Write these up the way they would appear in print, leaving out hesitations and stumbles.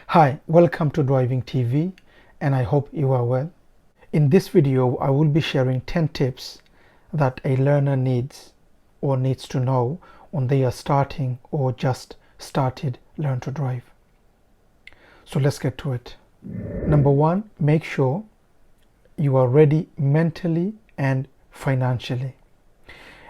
Hi, welcome to Driving TV, and I hope you are well. In this video, I will be sharing 10 tips that a learner needs to know when they are starting or just started learn to drive. So let's get to it. Number one, make sure you are ready mentally and financially.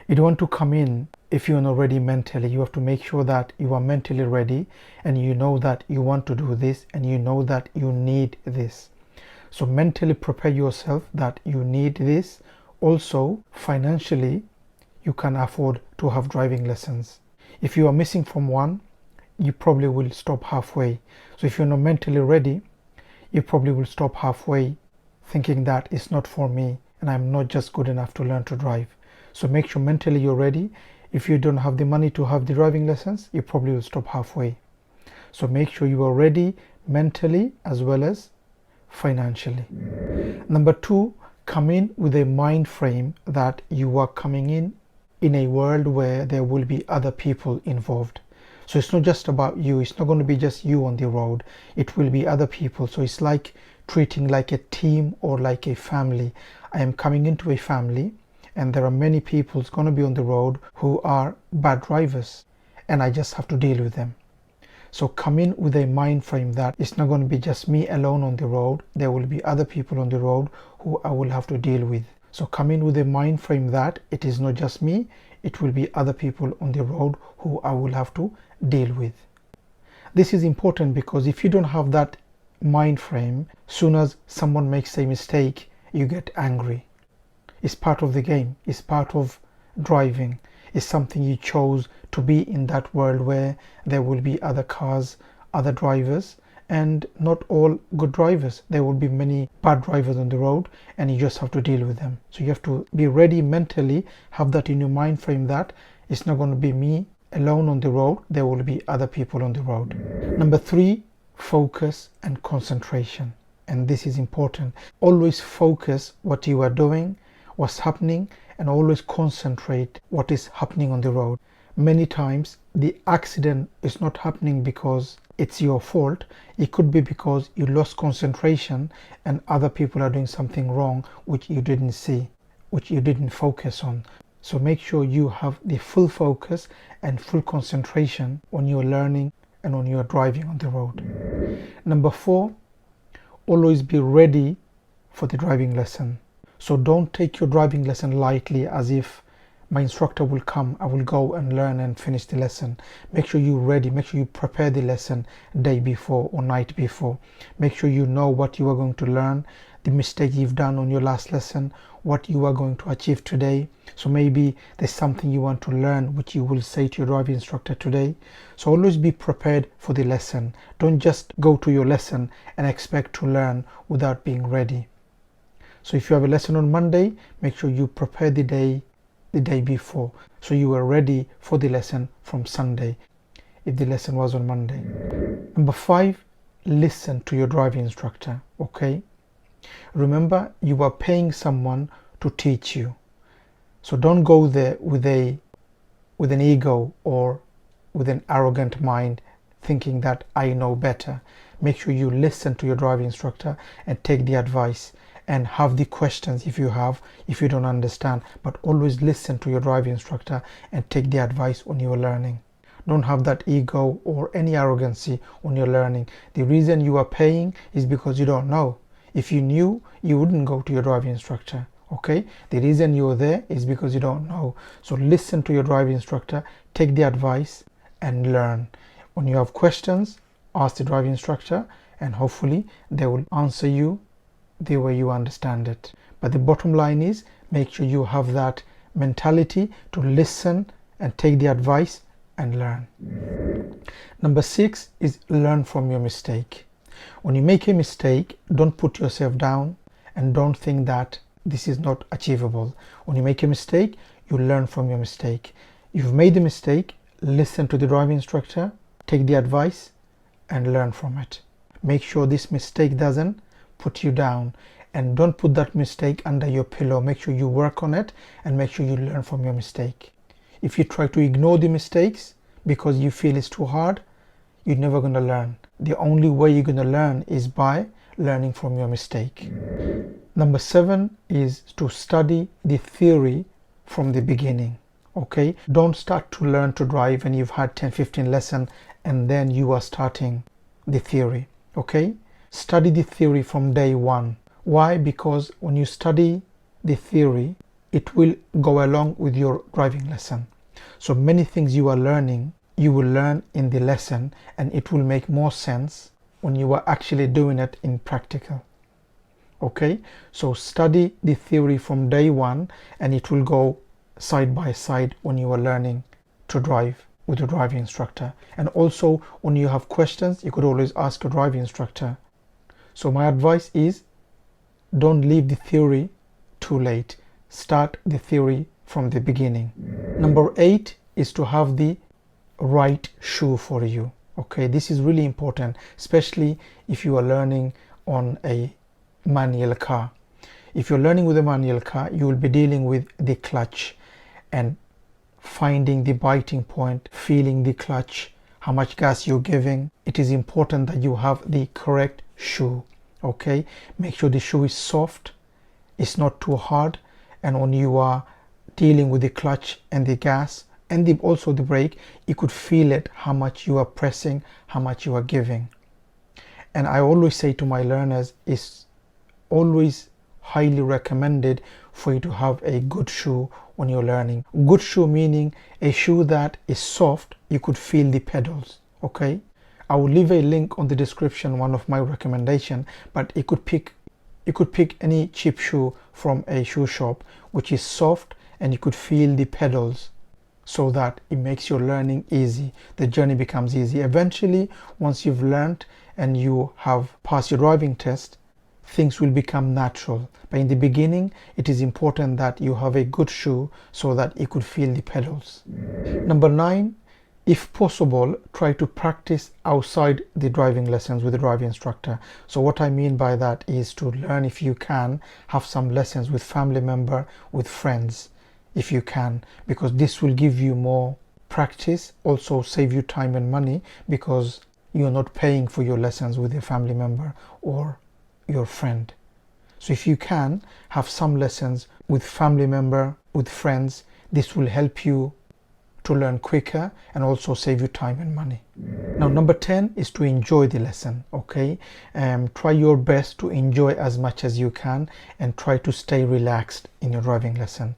You don't want to come in if you're not ready mentally. You have to make sure that you are mentally ready and you know that you want to do this and you know that you need this. So mentally prepare yourself that you need this. Also, financially, you can afford to have driving lessons. If you are missing from one, you probably will stop halfway. So if you're not mentally ready, you probably will stop halfway thinking that it's not for me and I'm not just good enough to learn to drive. So make sure mentally you're ready. If you don't have the money to have the driving lessons, you probably will stop halfway. So make sure you are ready mentally as well as financially. Number two, come in with a mind frame that you are coming in a world where there will be other people involved. So it's not just about you. It's not going to be just you on the road. It will be other people. So it's like treating like a team or like a family. I am coming into a family and there are many people going to be on the road who are bad drivers and I just have to deal with them. So come in with a mind frame that it's not going to be just me alone on the road. There will be other people on the road who I will have to deal with. So come in with a mind frame that it is not just me, it will be other people on the road who I will have to deal with. This is important because if you don't have that mind frame, soon as someone makes a mistake, you get angry. It's part of the game. It's part of driving. It's something you chose to be in that world where there will be other cars, other drivers, and not all good drivers. There will be many bad drivers on the road and you just have to deal with them. So you have to be ready mentally, have that in your mind frame that it's not going to be me alone on the road. There will be other people on the road. Number three, focus and concentration. And this is important. Always focus what you are doing, what's happening, and always concentrate what is happening on the road. Many times the accident is not happening because it's your fault. It could be because you lost concentration and other people are doing something wrong which you didn't see, which you didn't focus on. So make sure you have the full focus and full concentration when you're learning and when you're driving on the road. Number four, always be ready for the driving lesson. So don't take your driving lesson lightly as if my instructor will come, I will go and learn and finish the lesson. Make sure you're ready. Make sure you prepare the lesson day before or night before. Make sure you know what you are going to learn, the mistake you've done on your last lesson, what you are going to achieve today. So maybe there's something you want to learn which you will say to your driving instructor today. So always be prepared for the lesson. Don't just go to your lesson and expect to learn without being ready. So if you have a lesson on Monday, make sure you prepare the day before, so you are ready for the lesson from Sunday if the lesson was on Monday. Number five, listen to your driving instructor. Okay, remember you are paying someone to teach you, so don't go there with an ego or with an arrogant mind thinking that I know better. Make sure you listen to your driving instructor and take the advice and have the questions if you don't understand, but always listen to your driving instructor and take the advice when you're learning. Don't have that ego or any arrogancy when you're learning. The reason you are paying is because you don't know. If you knew, you wouldn't go to your driving instructor. Okay, the reason you're there is because you don't know. So listen to your driving instructor, take the advice and learn. When you have questions, ask the driving instructor and hopefully they will answer you the way you understand it. But the bottom line is, make sure you have that mentality to listen and take the advice and learn. Number six is learn from your mistake. When you make a mistake, don't put yourself down and don't think that this is not achievable. When you make a mistake, you learn from your mistake. You've made a mistake, listen to the driving instructor, take the advice and learn from it. Make sure this mistake doesn't put you down and don't put that mistake under your pillow. Make sure you work on it and make sure you learn from your mistake. If you try to ignore the mistakes because you feel it's too hard, you're never going to learn. The only way you're going to learn is by learning from your mistake. Number 7 is to study the theory from the beginning. Okay, don't start to learn to drive when you've had 10-15 lessons and then you are starting the theory. Okay, study the theory from day one. Why? Because when you study the theory, it will go along with your driving lesson. So many things you are learning, you will learn in the lesson, and it will make more sense when you are actually doing it in practical. Okay, so study the theory from day one, and it will go side by side when you are learning to drive with your driving instructor. And also when you have questions, you could always ask your driving instructor. So my advice is, don't leave the theory too late. Start the theory from the beginning. Number 8 is to have the right shoe for you. Okay, this is really important, especially if you are learning on a manual car. If you're learning with a manual car, you will be dealing with the clutch and finding the biting point, feeling the clutch, how much gas you're giving. It is important that you have the correct shoe. Okay, make sure the shoe is soft, it's not too hard, and when you are dealing with the clutch and the gas and also the brake, you could feel it, how much you are pressing, how much you are giving. And I always say to my learners, it's always highly recommended for you to have a good shoe when you're learning. Good shoe meaning a shoe that is soft, you could feel the pedals. Okay, I will leave a link on the description, one of my recommendation, but you could pick any cheap shoe from a shoe shop which is soft and you could feel the pedals, so that it makes your learning easy. The journey becomes easy. Eventually, once you've learned and you have passed your driving test, things will become natural. But in the beginning, it is important that you have a good shoe so that you could feel the pedals. Number 9, if possible, try to practice outside the driving lessons with the driving instructor. So what I mean by that is to learn, if you can, have some lessons with family member, with friends, if you can, because this will give you more practice, also save you time and money, because you're not paying for your lessons with a family member or your friend. So if you can have some lessons with family member, with friends, this will help you to learn quicker and also save you time and money. Now number 10 is to enjoy the lesson. Okay, try your best to enjoy as much as you can and try to stay relaxed in your driving lesson.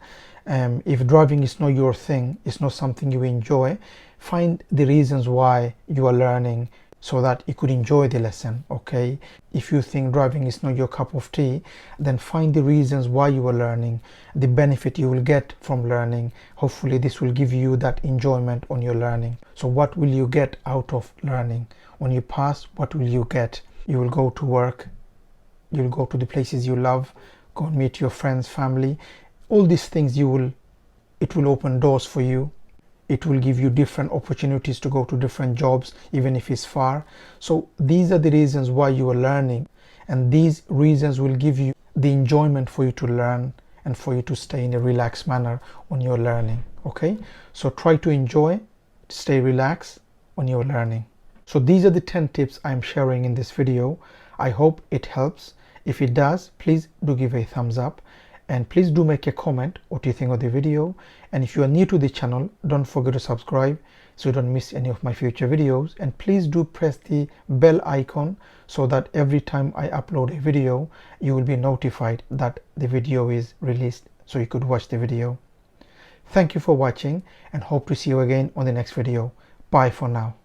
If driving is not your thing, it's not something you enjoy, find the reasons why you are learning so that you could enjoy the lesson. Okay, if you think driving is not your cup of tea, then find the reasons why you are learning, the benefit you will get from learning. Hopefully this will give you that enjoyment on your learning. So what will you get out of learning? When you pass, what will you get? You will go to work, you'll go to the places you love, go and meet your friends, family. All these things it will open doors for you. It will give you different opportunities to go to different jobs, even if it's far. So these are the reasons why you are learning, and these reasons will give you the enjoyment for you to learn and for you to stay in a relaxed manner when you're learning. Okay, so try to enjoy, stay relaxed when you're learning. So these are the 10 tips I'm sharing in this video. I hope it helps. If it does, please do give a thumbs up. And please do make a comment what you think of the video, and if you are new to the channel, don't forget to subscribe so you don't miss any of my future videos. And please do press the bell icon so that every time I upload a video you will be notified that the video is released, so you could watch the video. Thank you for watching and hope to see you again on the next video. Bye for now.